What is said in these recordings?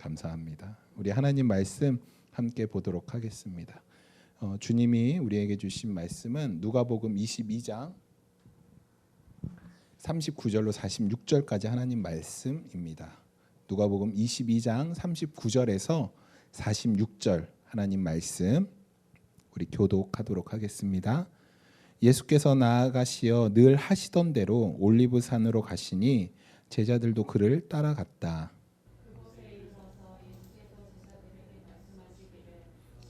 감사합니다. 우리 하나님 말씀 함께 보도록 하겠습니다. 주님이 우리에게 주신 말씀은 누가복음 22장 39절로 46절까지 하나님 말씀입니다. 누가복음 22장 39절에서 46절 하나님 말씀 우리 교독하도록 하겠습니다. 예수께서 나아가시어 늘 하시던 대로 올리브산으로 가시니 제자들도 그를 따라갔다.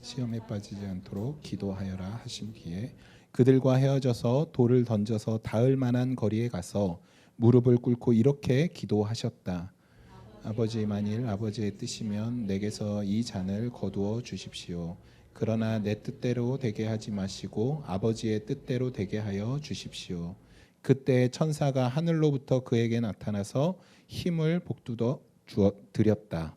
시험에 빠지지 않도록 기도하여라 하심기에 그들과 헤어져서 돌을 던져서 닿을 만한 거리에 가서 무릎을 꿇고 이렇게 기도하셨다. 아버지, 만일 아버지의 뜻이면 내게서 이 잔을 거두어 주십시오. 그러나 내 뜻대로 되게 하지 마시고 아버지의 뜻대로 되게 하여 주십시오. 그때 천사가 하늘로부터 그에게 나타나서 힘을 북돋워 드렸다.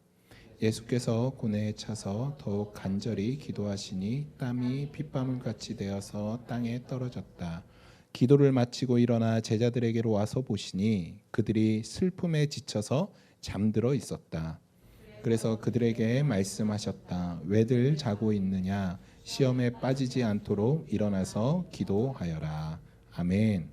예수께서 고뇌에 차서 더욱 간절히 기도하시니 땀이 핏방울같이 되어서 땅에 떨어졌다. 기도를 마치고 일어나 제자들에게로 와서 보시니 그들이 슬픔에 지쳐서 잠들어 있었다. 그래서 그들에게 말씀하셨다. 왜들 자고 있느냐? 시험에 빠지지 않도록 일어나서 기도하여라. 아멘.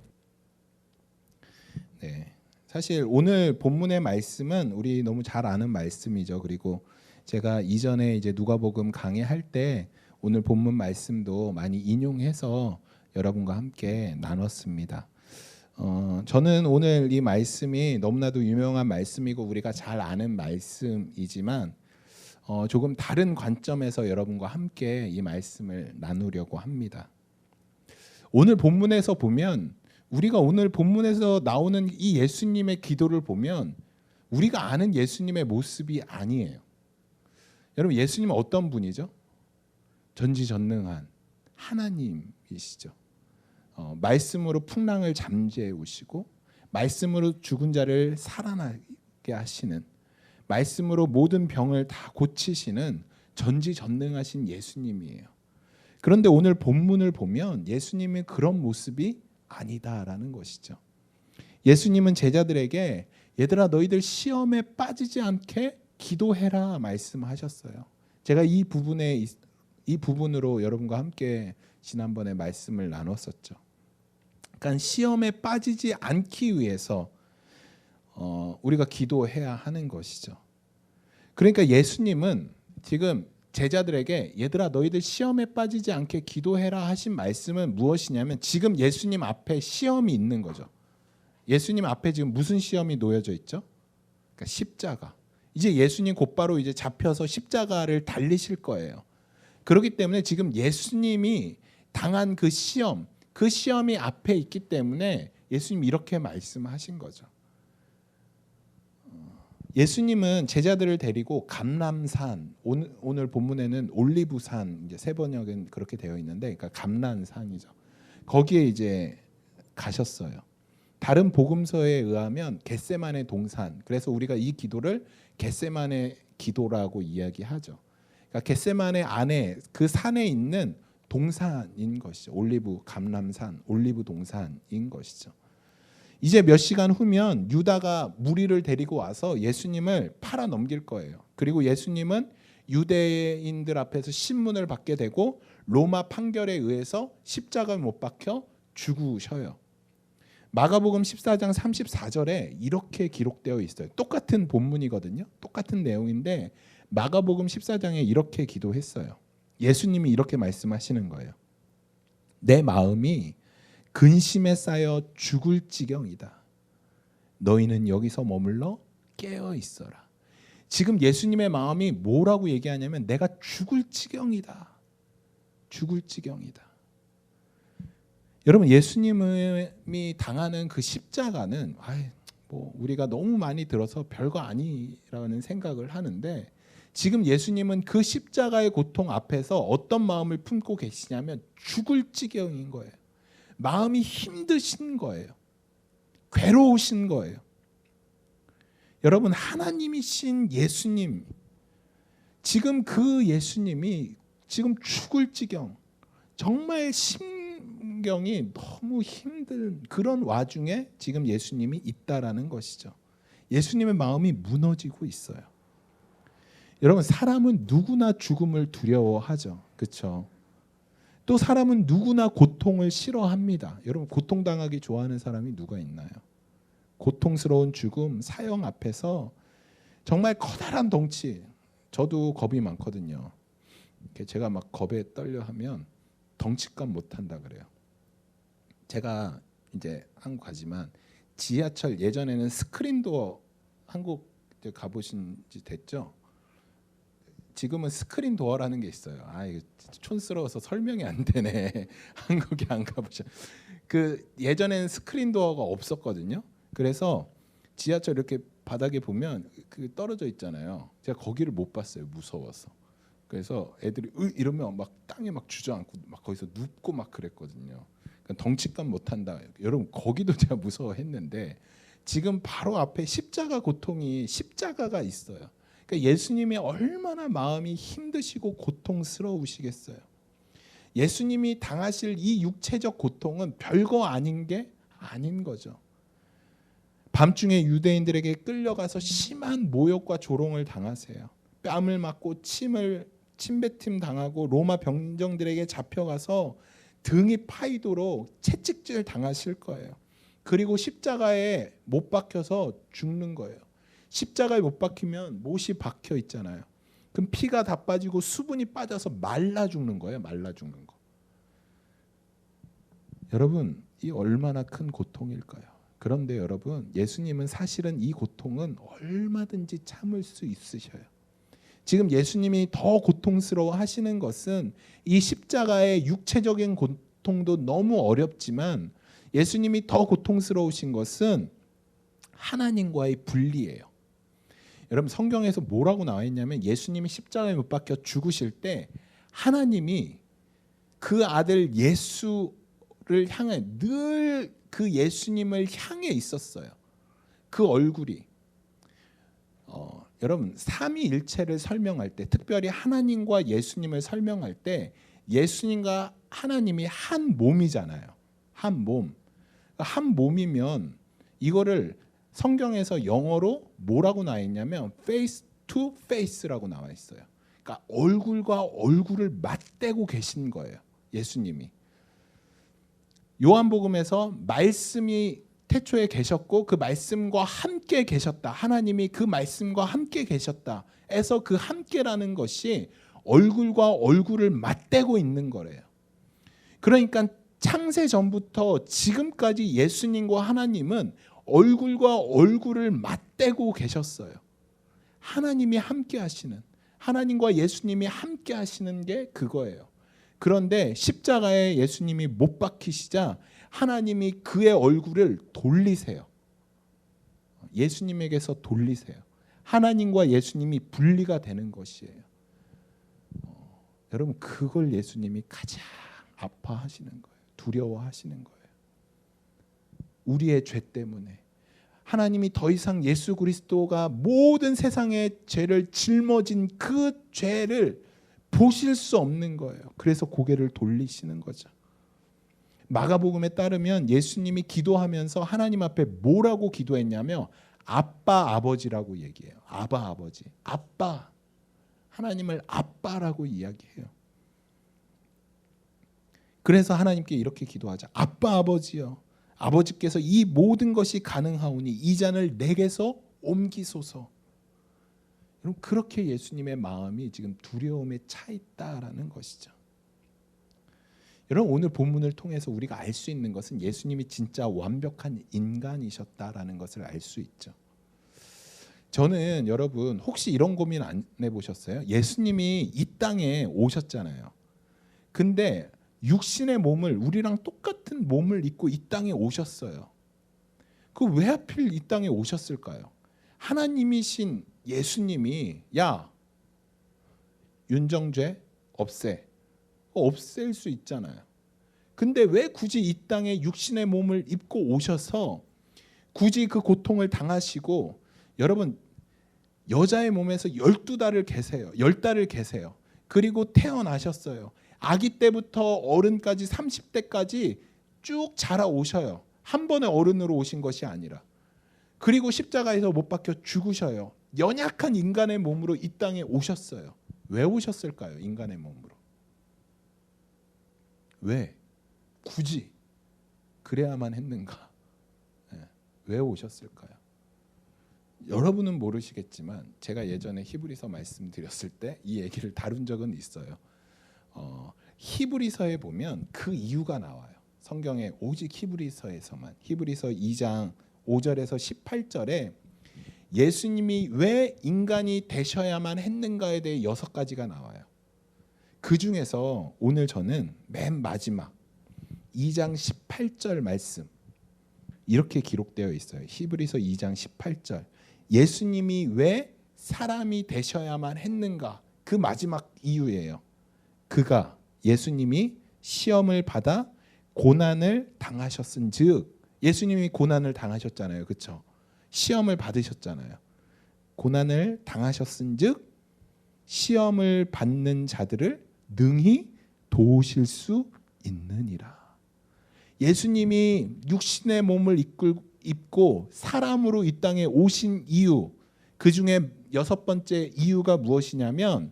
네. 사실 오늘 본문의 말씀은 우리 너무 잘 아는 말씀이죠. 그리고 제가 이전에 이제 누가복음 강의할 때 오늘 본문 말씀도 많이 인용해서 여러분과 함께 나눴습니다. 저는 오늘 이 말씀이 너무나도 유명한 말씀이고 우리가 잘 아는 말씀이지만 조금 다른 관점에서 여러분과 함께 이 말씀을 나누려고 합니다. 오늘 본문에서 보면 우리가 오늘 본문에서 나오는 이 예수님의 기도를 보면 우리가 아는 예수님의 모습이 아니에요. 여러분, 예수님은 어떤 분이죠? 전지전능한 하나님이시죠. 말씀으로 풍랑을 잠재우시고 말씀으로 죽은 자를 살아나게 하시는, 말씀으로 모든 병을 다 고치시는 전지전능하신 예수님이에요. 그런데 오늘 본문을 보면 예수님이 그런 모습이 아니다라는 것이죠. 예수님은 제자들에게 얘들아 너희들 시험에 빠지지 않게 기도해라 말씀하셨어요. 제가 이 부분으로 여러분과 함께 지난번에 말씀을 나눴었죠. 그러니까 시험에 빠지지 않기 위해서 우리가 기도해야 하는 것이죠. 그러니까 예수님은 지금 제자들에게 얘들아 너희들 시험에 빠지지 않게 기도해라 하신 말씀은 무엇이냐면 지금 예수님 앞에 시험이 있는 거죠. 예수님 앞에 지금 무슨 시험이 놓여져 있죠? 그러니까 십자가. 이제 예수님 곧바로 이제 잡혀서 십자가를 달리실 거예요. 그렇기 때문에 지금 예수님이 당한 그 시험이 앞에 있기 때문에 예수님이 이렇게 말씀하신 거죠. 예수님은 제자들을 데리고 감람산, 오늘 본문에는 올리브산, 이제 세 번역은 그렇게 되어 있는데, 그러니까 감람산이죠. 거기에 이제 가셨어요. 다른 복음서에 의하면 겟세마네 동산, 그래서 우리가 이 기도를 겟세마네 기도라고 이야기하죠. 그러니까 겟세마네 안에 그 산에 있는 동산인 것이죠. 올리브 감람산, 올리브 동산인 것이죠. 이제 몇 시간 후면 유다가 무리를 데리고 와서 예수님을 팔아 넘길 거예요. 그리고 예수님은 유대인들 앞에서 신문을 받게 되고 로마 판결에 의해서 십자가에 못 박혀 죽으셔요. 마가복음 14장 34절에 이렇게 기록되어 있어요. 똑같은 본문이거든요. 똑같은 내용인데 마가복음 14장에 이렇게 기도했어요. 예수님이 이렇게 말씀하시는 거예요. 내 마음이 근심에 쌓여 죽을 지경이다. 너희는 여기서 머물러 깨어 있어라. 지금 예수님의 마음이 뭐라고 얘기하냐면 내가 죽을 지경이다. 죽을 지경이다. 여러분, 예수님이 당하는 그 십자가는 뭐 우리가 너무 많이 들어서 별거 아니라는 생각을 하는데 지금 예수님은 그 십자가의 고통 앞에서 어떤 마음을 품고 계시냐면 죽을 지경인 거예요. 마음이 힘드신 거예요. 괴로우신 거예요. 여러분, 하나님이신 예수님, 지금 그 예수님이 지금 죽을 지경, 정말 심경이 너무 힘든 그런 와중에 지금 예수님이 있다라는 것이죠. 예수님의 마음이 무너지고 있어요. 여러분 사람은 누구나 죽음을 두려워하죠. 그렇죠? 또 사람은 누구나 고통을 싫어합니다. 여러분 고통당하기 좋아하는 사람이 누가 있나요? 고통스러운 죽음, 사형 앞에서 정말 커다란 덩치. 저도 겁이 많거든요. 제가 막 겁에 떨려 하면 덩치감 못한다 그래요. 제가 이제 한국 가지만 지하철 예전에는 스크린도어 한국 가보신 지 됐죠? 지금은 스크린도어라는 게 있어요. 이거 촌스러워서 설명이 안 되네. 한국에 안 가보셔. 그 예전에는 스크린도어가 없었거든요. 그래서 지하철 이렇게 바닥에 보면 그 떨어져 있잖아요. 제가 거기를 못 봤어요. 무서워서. 그래서 애들이 이러면 막 땅에 막 주저앉고 막 거기서 눕고 막 그랬거든요. 그러니까 덩치감 못한다. 여러분 거기도 제가 무서워했는데 지금 바로 앞에 십자가가 있어요. 그러니까 예수님이 얼마나 마음이 힘드시고 고통스러우시겠어요. 예수님이 당하실 이 육체적 고통은 별거 아닌 게 아닌 거죠. 밤중에 유대인들에게 끌려가서 심한 모욕과 조롱을 당하세요. 뺨을 맞고 침뱉임 당하고 로마 병정들에게 잡혀가서 등이 파이도록 채찍질 당하실 거예요. 그리고 십자가에 못 박혀서 죽는 거예요. 십자가에 못 박히면 못이 박혀 있잖아요. 그럼 피가 다 빠지고 수분이 빠져서 말라 죽는 거예요. 말라 죽는 거. 여러분, 이 얼마나 큰 고통일까요? 그런데 여러분, 예수님은 사실은 이 고통은 얼마든지 참을 수 있으셔요. 지금 예수님이 더 고통스러워 하시는 것은 이 십자가의 육체적인 고통도 너무 어렵지만 예수님이 더 고통스러우신 것은 하나님과의 분리예요. 여러분 성경에서 뭐라고 나와 있냐면 예수님이 십자가에 못 박혀 죽으실 때 하나님이 그 아들 예수를 향해 늘 그 예수님을 향해 있었어요. 그 얼굴이 여러분 삼위일체를 설명할 때 특별히 하나님과 예수님을 설명할 때 예수님과 하나님이 한 몸이잖아요. 한 몸. 한 몸이면 이거를 성경에서 영어로 뭐라고 나와 있냐면 face to face라고 나와 있어요. 그러니까 얼굴과 얼굴을 맞대고 계신 거예요. 예수님이. 요한복음에서 말씀이 태초에 계셨고 그 말씀과 함께 계셨다. 하나님이 그 말씀과 함께 계셨다. 에서 그 함께라는 것이 얼굴과 얼굴을 맞대고 있는 거래요. 그러니까 창세 전부터 지금까지 예수님과 하나님은 얼굴과 얼굴을 맞대고 계셨어요. 하나님이 함께 하시는, 하나님과 예수님이 함께 하시는 게 그거예요. 그런데 십자가에 예수님이 못 박히시자 하나님이 그의 얼굴을 돌리세요. 예수님에게서 돌리세요. 하나님과 예수님이 분리가 되는 것이에요. 여러분 그걸 예수님이 가장 아파하시는 거예요. 두려워하시는 거예요. 우리의 죄 때문에 하나님이 더 이상 예수 그리스도가 모든 세상의 죄를 짊어진 그 죄를 보실 수 없는 거예요. 그래서 고개를 돌리시는 거죠. 마가복음에 따르면 예수님이 기도하면서 하나님 앞에 뭐라고 기도했냐면 아빠 아버지라고 얘기해요. 아바 아버지. 아빠. 하나님을 아빠라고 이야기해요. 그래서 하나님께 이렇게 기도하자. 아빠 아버지요. 아버지께서 이 모든 것이 가능하오니 이 잔을 내게서 옮기소서. 여러분 그렇게 예수님의 마음이 지금 두려움에 차 있다라는 것이죠. 여러분 오늘 본문을 통해서 우리가 알 수 있는 것은 예수님이 진짜 완벽한 인간이셨다라는 것을 알 수 있죠. 저는 여러분 혹시 이런 고민 안 해보셨어요? 예수님이 이 땅에 오셨잖아요. 근데 육신의 몸을 우리랑 똑같은 몸을 입고 이 땅에 오셨어요. 그 왜 하필 이 땅에 오셨을까요? 하나님이신 예수님이 야 윤정죄 없앨 수 있잖아요. 근데 왜 굳이 이 땅에 육신의 몸을 입고 오셔서 굳이 그 고통을 당하시고 여러분 여자의 몸에서 12달을 계세요. 10달을 계세요. 그리고 태어나셨어요. 아기 때부터 어른까지 30대까지 쭉 자라오셔요. 한 번에 어른으로 오신 것이 아니라. 그리고 십자가에서 못 박혀 죽으셔요. 연약한 인간의 몸으로 이 땅에 오셨어요. 왜 오셨을까요? 인간의 몸으로. 왜? 굳이 그래야만 했는가? 왜 오셨을까요? 여러분은 모르시겠지만 제가 예전에 히브리서 말씀드렸을 때 이 얘기를 다룬 적은 있어요. 히브리서에 보면 그 이유가 나와요. 성경에 오직 히브리서에서만. 히브리서 2장 5절에서 18절에 예수님이 왜 인간이 되셔야만 했는가에 대해 6가지가 나와요. 그 중에서 오늘 저는 맨 마지막 2장 18절 말씀 이렇게 기록되어 있어요. 히브리서 2장 18절. 예수님이 왜 사람이 되셔야만 했는가? 그 마지막 이유예요. 그가 예수님이 시험을 받아 고난을 당하셨은즉, 예수님이 고난을 당하셨잖아요. 그렇죠? 시험을 받으셨잖아요. 고난을 당하셨은즉 시험을 받는 자들을 능히 도우실 수 있느니라. 예수님이 육신의 몸을 입고 사람으로 이 땅에 오신 이유, 그 중에 6번째 이유가 무엇이냐면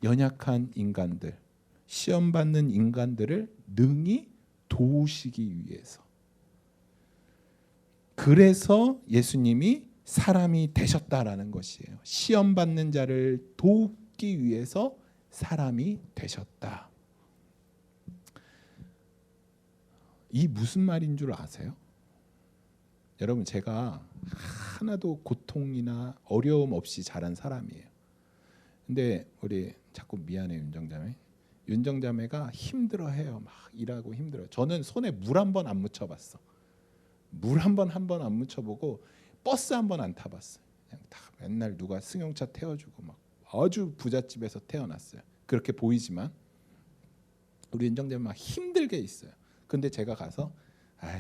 연약한 인간들, 시험받는 인간들을 능히 도우시기 위해서. 그래서 예수님이 사람이 되셨다라는 것이에요. 시험받는 자를 돕기 위해서 사람이 되셨다. 이 무슨 말인 줄 아세요? 여러분, 제가 하나도 고통이나 어려움 없이 자란 사람이에요. 근데 우리 자꾸 미안해 윤정자매가 힘들어해요. 막 일하고 힘들어요. 저는 손에 물 한 번 안 묻혀봤어. 물 한 번 안 묻혀보고 버스 한 번 안 타봤어요. 그냥 다 맨날 누가 승용차 태워주고 막 아주 부잣집에서 태어났어요. 그렇게 보이지만 우리 윤정자매 막 힘들게 있어요. 근데 제가 가서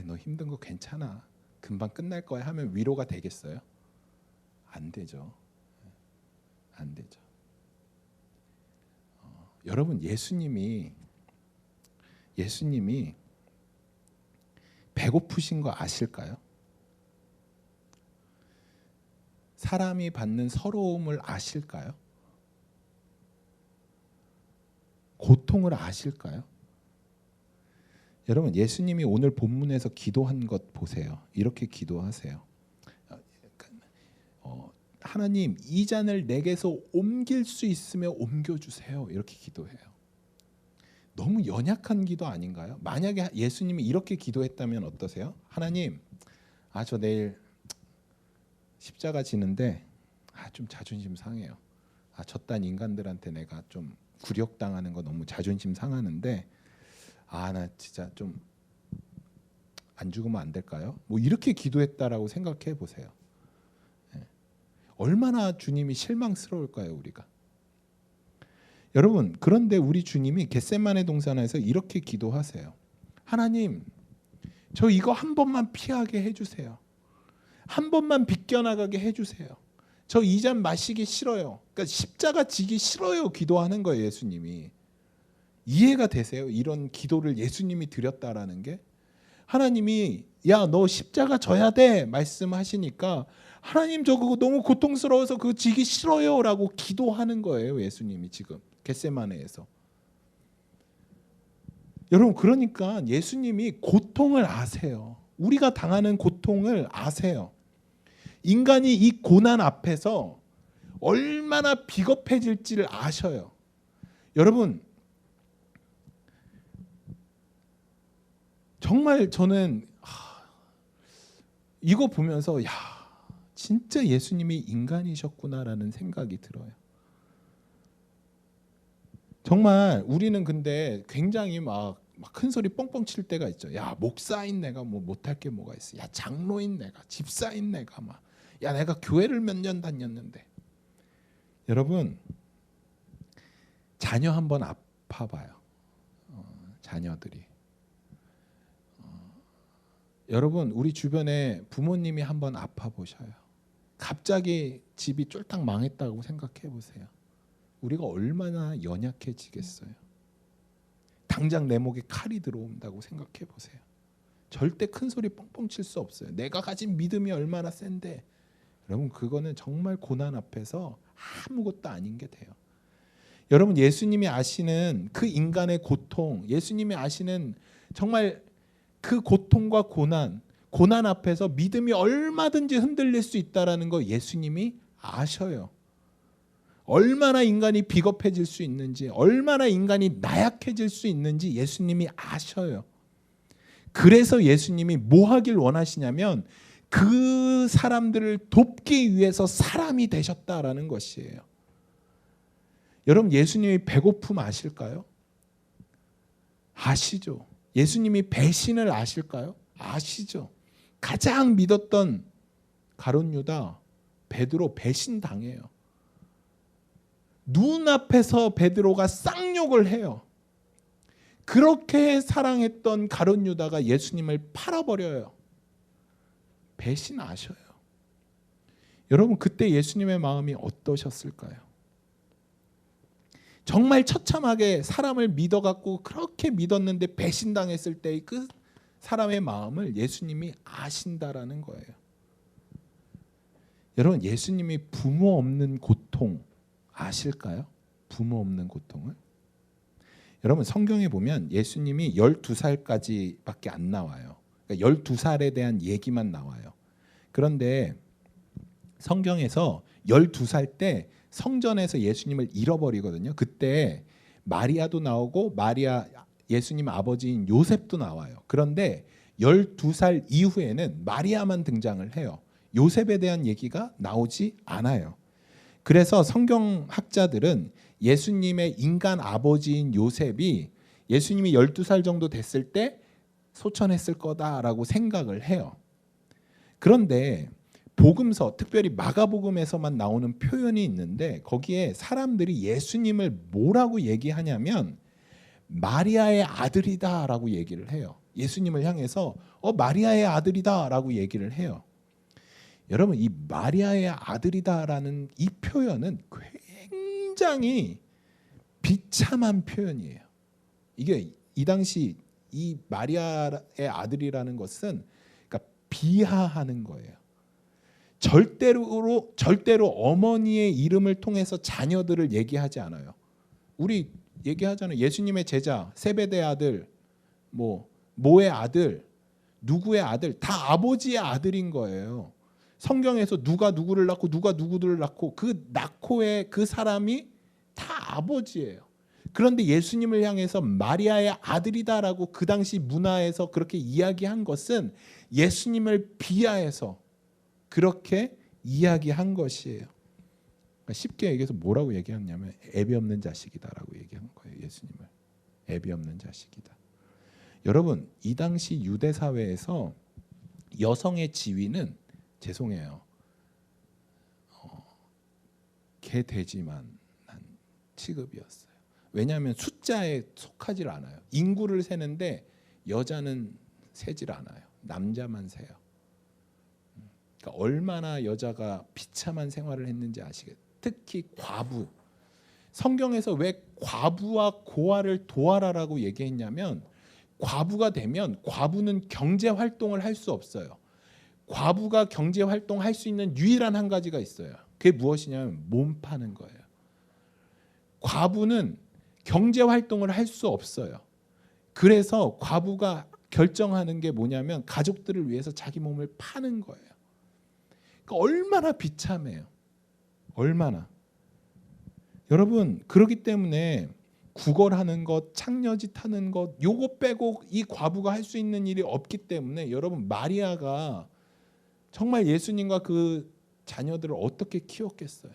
너 힘든 거 괜찮아, 금방 끝날 거야 하면 위로가 되겠어요? 안 되죠. 안 되죠. 여러분, 예수님이 배고프신 거 아실까요? 사람이 받는 서러움을 아실까요? 고통을 아실까요? 여러분, 예수님이 오늘 본문에서 기도한 것 보세요. 이렇게 기도하세요. 하나님, 이 잔을 내게서 옮길 수 있으면 옮겨주세요. 이렇게 기도해요. 너무 연약한 기도 아닌가요? 만약에 예수님이 이렇게 기도했다면 어떠세요? 하나님, 저 내일 십자가 지는데 좀 자존심 상해요. 저딴 인간들한테 내가 좀 굴욕당하는 거 너무 자존심 상하는데 나 진짜 좀 안 죽으면 안 될까요? 뭐 이렇게 기도했다라고 생각해 보세요. 얼마나 주님이 실망스러울까요, 우리가? 여러분, 그런데 우리 주님이 겟세마네 동산에서 이렇게 기도하세요. 하나님, 저 이거 한 번만 피하게 해주세요. 한 번만 비껴나가게 해주세요. 저 이 잔 마시기 싫어요. 그러니까 십자가 지기 싫어요. 기도하는 거예요, 예수님이. 이해가 되세요? 이런 기도를 예수님이 드렸다라는 게. 하나님이 너 십자가 져야 돼 말씀하시니까 하나님, 저 그거 너무 고통스러워서 그거 지기 싫어요 라고 기도하는 거예요, 예수님이 지금 겟세마네에서. 여러분, 그러니까 예수님이 고통을 아세요. 우리가 당하는 고통을 아세요. 인간이 이 고난 앞에서 얼마나 비겁해질지를 아셔요. 여러분, 정말 저는 이거 보면서 진짜 예수님이 인간이셨구나라는 생각이 들어요. 정말 우리는 근데 굉장히 막 큰 소리 뻥뻥 칠 때가 있죠. 목사인 내가 뭐 못할 게 뭐가 있어. 장로인 내가, 집사인 내가 막. 내가 교회를 몇 년 다녔는데. 여러분, 자녀 한번 아파봐요. 자녀들이. 여러분, 우리 주변에 부모님이 한번 아파 보셔요. 갑자기 집이 쫄딱 망했다고 생각해 보세요. 우리가 얼마나 연약해지겠어요. 당장 내 목에 칼이 들어온다고 생각해 보세요. 절대 큰 소리 뻥뻥 칠 수 없어요. 내가 가진 믿음이 얼마나 센데 여러분 그거는 정말 고난 앞에서 아무것도 아닌 게 돼요. 여러분 예수님이 아시는 그 인간의 고통, 예수님이 아시는 정말 그 고통과 고난 앞에서 믿음이 얼마든지 흔들릴 수 있다라는 거 예수님이 아셔요. 얼마나 인간이 비겁해질 수 있는지, 얼마나 인간이 나약해질 수 있는지 예수님이 아셔요. 그래서 예수님이 뭐 하길 원하시냐면 그 사람들을 돕기 위해서 사람이 되셨다라는 것이에요. 여러분 예수님이 배고픔 아실까요? 아시죠. 예수님이 배신을 아실까요? 아시죠. 가장 믿었던 가룟 유다 베드로 배신당해요. 눈앞에서 베드로가 쌍욕을 해요. 그렇게 사랑했던 가룟 유다가 예수님을 팔아버려요. 배신하셔요. 여러분 그때 예수님의 마음이 어떠셨을까요? 정말 처참하게 사람을 믿어갖고 그렇게 믿었는데 배신당했을 때의 그 사람의 마음을 예수님이 아신다라는 거예요. 여러분 예수님이 부모 없는 고통 아실까요? 부모 없는 고통을? 여러분 성경에 보면 예수님이 12살까지밖에 안 나와요. 그러니까 12살에 대한 얘기만 나와요. 그런데 성경에서 12살 때 성전에서 예수님을 잃어버리거든요. 그때 마리아도 나오고 예수님 아버지인 요셉도 나와요. 그런데 12살 이후에는 마리아만 등장을 해요. 요셉에 대한 얘기가 나오지 않아요. 그래서 성경학자들은 예수님의 인간 아버지인 요셉이 예수님이 12살 정도 됐을 때 소천했을 거다라고 생각을 해요. 그런데 복음서, 특별히 마가복음에서만 나오는 표현이 있는데 거기에 사람들이 예수님을 뭐라고 얘기하냐면 마리아의 아들이다라고 얘기를 해요. 예수님을 향해서 마리아의 아들이다라고 얘기를 해요. 여러분 이 마리아의 아들이다라는 이 표현은 굉장히 비참한 표현이에요. 이게 이 당시 이 마리아의 아들이라는 것은 그러니까 비하하는 거예요. 절대로 어머니의 이름을 통해서 자녀들을 얘기하지 않아요. 우리 얘기하잖아요. 예수님의 제자, 세베대 아들, 모의 아들, 누구의 아들, 다 아버지의 아들인 거예요. 성경에서 누가 누구를 낳고 누가 누구를 낳고 그 낳고의 그 사람이 다 아버지예요. 그런데 예수님을 향해서 마리아의 아들이다라고 그 당시 문화에서 그렇게 이야기한 것은 예수님을 비하해서 그렇게 이야기한 것이에요. 그러니까 쉽게 얘기해서 뭐라고 얘기했냐면 애비 없는 자식이다라고 얘기한 거예요. 예수님을 애비 없는 자식이다. 여러분 이 당시 유대 사회에서 여성의 지위는 죄송해요. 개 돼지만 한 취급이었어요. 왜냐하면 숫자에 속하질 않아요. 인구를 세는데 여자는 세질 않아요. 남자만 세요. 그러니까 얼마나 여자가 비참한 생활을 했는지 아시겠어요? 특히 과부. 성경에서 왜 과부와 고아를 도와라라고 얘기했냐면 과부가 되면 과부는 경제 활동을 할 수 없어요. 과부가 경제 활동할 수 있는 유일한 한 가지가 있어요. 그게 무엇이냐면 몸 파는 거예요. 과부는 경제 활동을 할 수 없어요. 그래서 과부가 결정하는 게 뭐냐면 가족들을 위해서 자기 몸을 파는 거예요. 그러니까 얼마나 비참해요. 얼마나. 여러분 그렇기 때문에 구걸하는 것, 창녀짓 하는 것 요거 빼고 이 과부가 할 수 있는 일이 없기 때문에 여러분 마리아가 정말 예수님과 그 자녀들을 어떻게 키웠겠어요.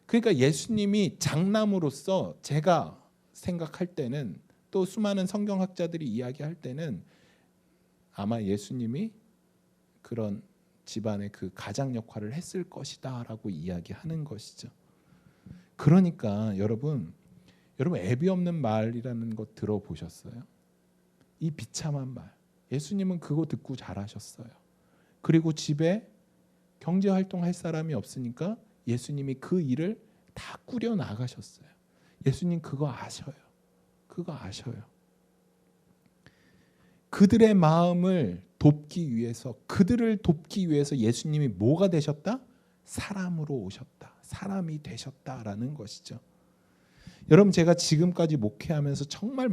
그러니까 예수님이 장남으로서 제가 생각할 때는 또 수많은 성경학자들이 이야기할 때는 아마 예수님이 그런 집안의 그 가장 역할을 했을 것이다라고 이야기하는 것이죠. 그러니까 여러분 애비 없는 말이라는 거 들어보셨어요? 이 비참한 말. 예수님은 그거 듣고 잘하셨어요. 그리고 집에 경제 활동할 사람이 없으니까 예수님이 그 일을 다 꾸려 나가셨어요. 예수님 그거 아셔요. 그거 아셔요. 그들의 마음을 돕기 위해서, 그들을 돕기 위해서 예수님이 뭐가 되셨다? 사람으로 오셨다. 사람이 되셨다라는 것이죠. 여러분, 제가 지금까지 목회하면서 정말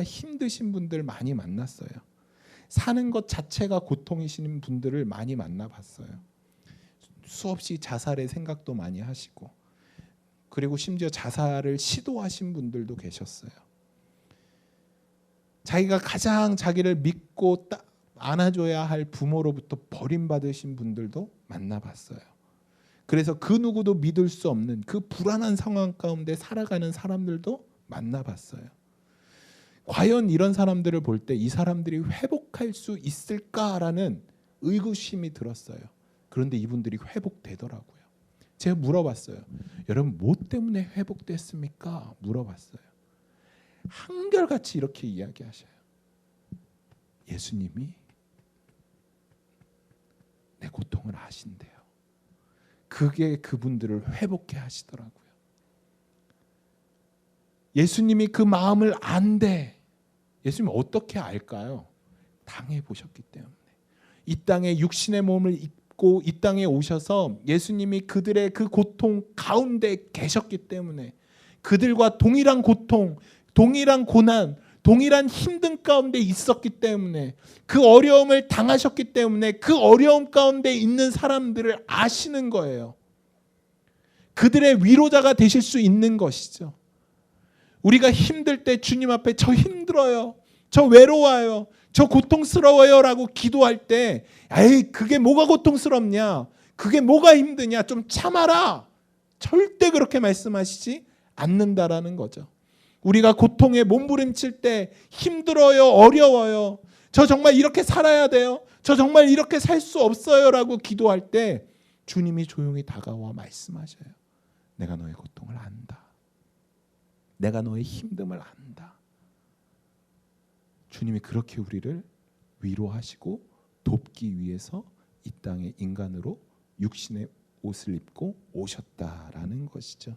힘드신 분들 많이 만났어요. 사는 것 자체가 고통이신 분들을 많이 만나봤어요. 수없이 자살의 생각도 많이 하시고, 그리고 심지어 자살을 시도하신 분들도 계셨어요. 자기가 가장 자기를 믿고 안아줘야 할 부모로부터 버림받으신 분들도 만나봤어요. 그래서 그 누구도 믿을 수 없는 그 불안한 상황 가운데 살아가는 사람들도 만나봤어요. 과연 이런 사람들을 볼 때 이 사람들이 회복할 수 있을까라는 의구심이 들었어요. 그런데 이분들이 회복되더라고요. 제가 물어봤어요. 여러분, 뭐 때문에 회복됐습니까? 물어봤어요. 한결같이 이렇게 이야기하셔요. 예수님이 내 고통을 아신대요. 그게 그분들을 회복해 하시더라고요. 예수님이 그 마음을 안대. 예수님이 어떻게 알까요? 당해 보셨기 때문에. 이 땅에 육신의 몸을 입고 이 땅에 오셔서 예수님이 그들의 그 고통 가운데 계셨기 때문에, 그들과 동일한 고통, 동일한 고난, 동일한 힘든 가운데 있었기 때문에, 그 어려움을 당하셨기 때문에 그 어려움 가운데 있는 사람들을 아시는 거예요. 그들의 위로자가 되실 수 있는 것이죠. 우리가 힘들 때 주님 앞에 저 힘들어요, 저 외로워요, 저 고통스러워요 라고 기도할 때, 에이 그게 뭐가 고통스럽냐, 그게 뭐가 힘드냐, 좀 참아라, 절대 그렇게 말씀하시지 않는다라는 거죠. 우리가 고통에 몸부림칠 때 힘들어요, 어려워요, 저 정말 이렇게 살아야 돼요, 저 정말 이렇게 살 수 없어요 라고 기도할 때 주님이 조용히 다가와 말씀하셔요. 내가 너의 고통을 안다. 내가 너의 힘듦을 안다. 주님이 그렇게 우리를 위로하시고 돕기 위해서 이 땅에 인간으로 육신의 옷을 입고 오셨다라는 것이죠.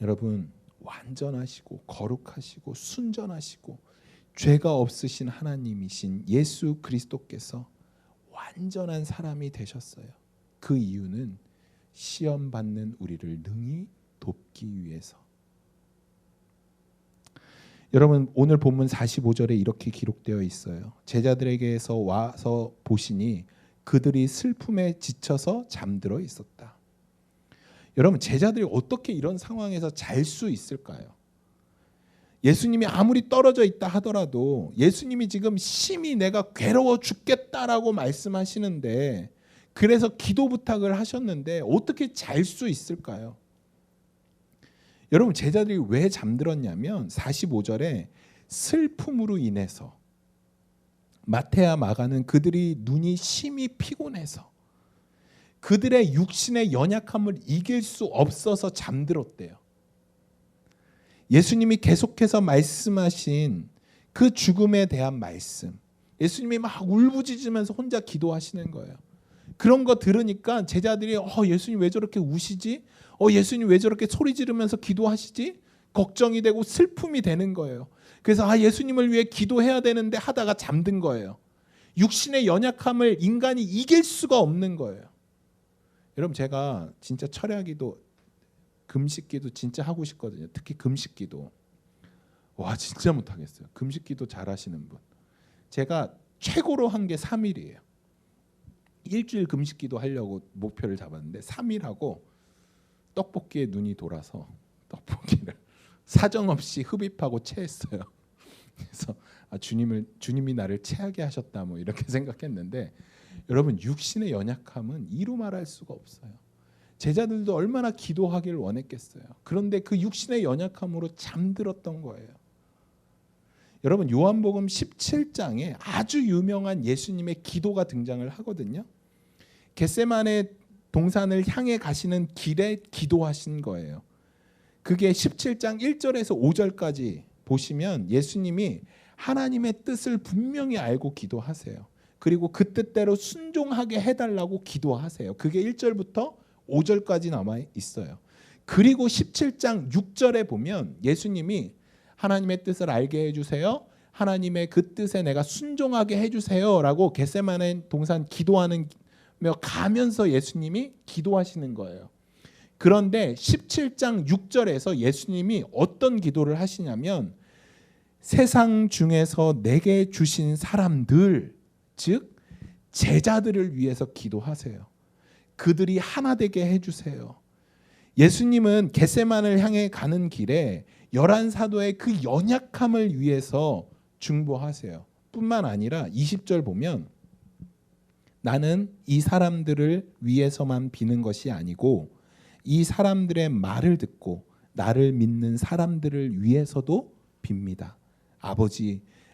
여러분, 완전하시고 거룩하시고 순전하시고 죄가 없으신 하나님이신 예수 그리스도께서 완전한 사람이 되셨어요. 그 이유는 시험 받는 우리를 능히 돕기 위해서. 여러분, 오늘 본문 45절에 이렇게 기록되어 있어요. 제자들에게서 와서 보시니 그들이 슬픔에 지쳐서 잠들어 있었다. 여러분, 제자들이 어떻게 이런 상황에서 잘 수 있을까요? 예수님이 아무리 떨어져 있다 하더라도 예수님이 지금 심히 내가 괴로워 죽겠다라고 말씀하시는데, 그래서 기도 부탁을 하셨는데 어떻게 잘 수 있을까요? 여러분, 제자들이 왜 잠들었냐면 45절에 슬픔으로 인해서, 마태와 마가는 그들이 눈이 심히 피곤해서 그들의 육신의 연약함을 이길 수 없어서 잠들었대요. 예수님이 계속해서 말씀하신 그 죽음에 대한 말씀, 예수님이 막 울부짖으면서 혼자 기도하시는 거예요. 그런 거 들으니까 제자들이 예수님 왜 저렇게 우시지? 예수님 왜 저렇게 소리 지르면서 기도하시지? 걱정이 되고 슬픔이 되는 거예요. 그래서 예수님을 위해 기도해야 되는데 하다가 잠든 거예요. 육신의 연약함을 인간이 이길 수가 없는 거예요. 여러분, 제가 진짜 철야기도, 금식기도 진짜 하고 싶거든요. 특히 금식기도. 와, 진짜 못하겠어요. 금식기도 잘하시는 분. 제가 최고로 한 게 3일이에요. 일주일 금식기도 하려고 목표를 잡았는데 3일 하고 떡볶이에 눈이 돌아서 떡볶이를 사정없이 흡입하고 체했어요. 그래서 주님이 나를 체하게 하셨다 뭐 이렇게 생각했는데, 여러분, 육신의 연약함은 이루 말할 수가 없어요. 제자들도 얼마나 기도하기를 원했겠어요. 그런데 그 육신의 연약함으로 잠들었던 거예요. 여러분, 요한복음 17장에 아주 유명한 예수님의 기도가 등장을 하거든요. 겟세마네 동산을 향해 가시는 길에 기도하신 거예요. 그게 17장 1절에서 5절까지 보시면 예수님이 하나님의 뜻을 분명히 알고 기도하세요. 그리고 그 뜻대로 순종하게 해달라고 기도하세요. 그게 1절부터 5절까지 남아 있어요. 그리고 17장 6절에 보면 예수님이 하나님의 뜻을 알게 해주세요, 하나님의 그 뜻에 내가 순종하게 해주세요라고 겟세마네 동산 기도하며 가면서 예수님이 기도하시는 거예요. 그런데 17장 6절에서 예수님이 어떤 기도를 하시냐면 세상 중에서 내게 주신 사람들, 즉 제자들을 위해서 기도하세요. 그들이 하나 되게 해주세요. 예수님은 겟세마네를 향해 가는 길에 11사도의 그 연약함을 위해서 중보하세요. 뿐만 아니라 20절 보면 나는 이 사람들을 위해서만 비는 것이 아니고 이 사람들의 말을 듣고 나를 믿는 사람들을 위해서도 빕니다.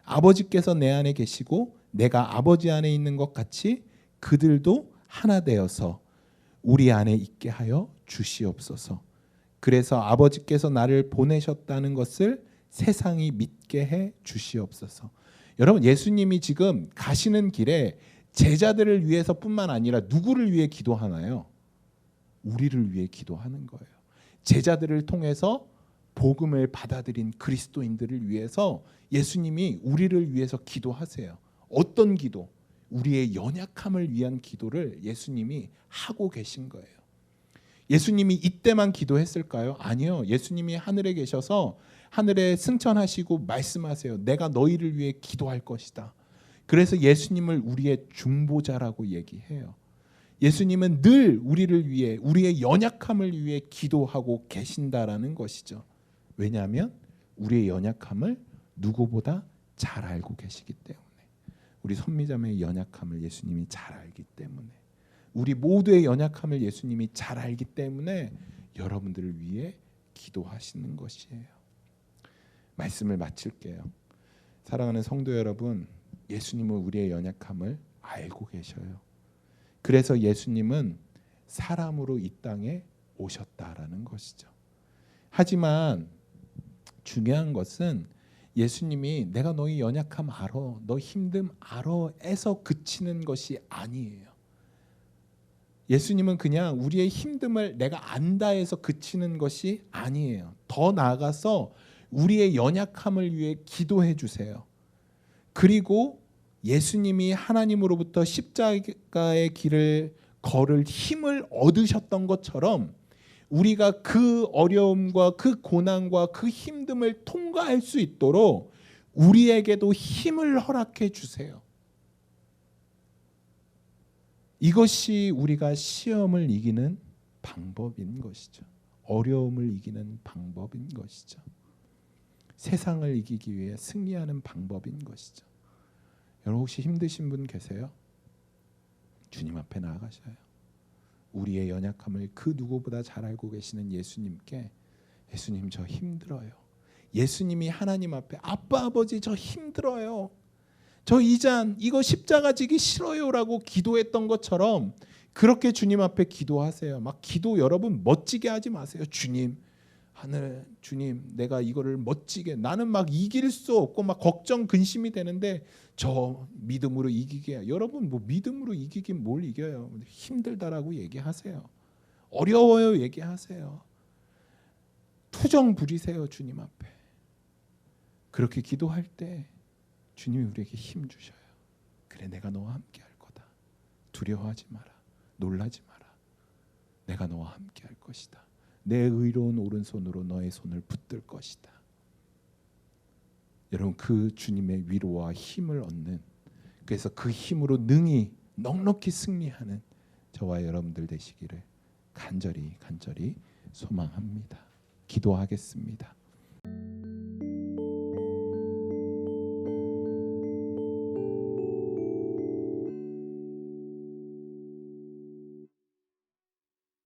아버지께서 내 안에 계시고 내가 아버지 안에 있는 것 같이 그들도 하나 되어서 우리 안에 있게 하여 주시옵소서. 그래서 아버지께서 나를 보내셨다는 것을 세상이 믿게 해 주시옵소서. 여러분, 예수님이 지금 가시는 길에 제자들을 위해서뿐만 아니라 누구를 위해 기도하나요? 우리를 위해 기도하는 거예요. 제자들을 통해서 복음을 받아들인 그리스도인들을 위해서 예수님이 우리를 위해서 기도하세요. 어떤 기도? 우리의 연약함을 위한 기도를 예수님이 하고 계신 거예요. 예수님이 이때만 기도했을까요? 아니요. 예수님이 하늘에 계셔서 하늘에 승천하시고 말씀하세요. 내가 너희를 위해 기도할 것이다. 그래서 예수님을 우리의 중보자라고 얘기해요. 예수님은 늘 우리를 위해, 우리의 연약함을 위해 기도하고 계신다라는 것이죠. 왜냐하면 우리의 연약함을 누구보다 잘 알고 계시기 때문에. 우리 선미자매의 연약함을 예수님이 잘 알기 때문에, 우리 모두의 연약함을 예수님이 잘 알기 때문에 여러분들을 위해 기도하시는 것이에요. 말씀을 마칠게요. 사랑하는 성도 여러분, 예수님은 우리의 연약함을 알고 계셔요. 그래서 예수님은 사람으로 이 땅에 오셨다라는 것이죠. 하지만 중요한 것은 예수님이 내가 너희 연약함 알아, 너 힘듦 알아에서 그치는 것이 아니에요. 예수님은 그냥 우리의 힘듦을 내가 안다 해서 그치는 것이 아니에요. 더 나아가서 우리의 연약함을 위해 기도해 주세요. 그리고 예수님이 하나님으로부터 십자가의 길을 걸을 힘을 얻으셨던 것처럼 우리가 그 어려움과 그 고난과 그 힘듦을 통과할 수 있도록 우리에게도 힘을 허락해 주세요. 이것이 우리가 시험을 이기는 방법인 것이죠. 어려움을 이기는 방법인 것이죠. 세상을 이기기 위해 승리하는 방법인 것이죠. 여러분, 혹시 힘드신 분 계세요? 주님 앞에 나아가셔요. 우리의 연약함을 그 누구보다 잘 알고 계시는 예수님께, 예수님 저 힘들어요. 예수님이 하나님 앞에 아빠 아버지 저 힘들어요. 저 이 잔 이거 십자가 지기 싫어요라고 기도했던 것처럼 그렇게 주님 앞에 기도하세요. 막 기도 여러분 멋지게 하지 마세요. 주님, 하늘 주님, 내가 이거를 멋지게, 나는 막 이길 수 없고 막 걱정 근심이 되는데 저 믿음으로 이기게 해요. 여러분, 뭐 믿음으로 이기긴 뭘 이겨요. 힘들다라고 얘기하세요. 어려워요 얘기하세요. 투정 부리세요 주님 앞에. 그렇게 기도할 때 주님이 우리에게 힘 주셔요. 그래, 내가 너와 함께 할 거다. 두려워하지 마라. 놀라지 마라. 내가 너와 함께 할 것이다. 내 의로운 오른손으로 너의 손을 붙들 것이다. 여러분, 그 주님의 위로와 힘을 얻는, 그래서 그 힘으로 능히 넉넉히 승리하는 저와 여러분들 되시기를 간절히 소망합니다. 기도하겠습니다.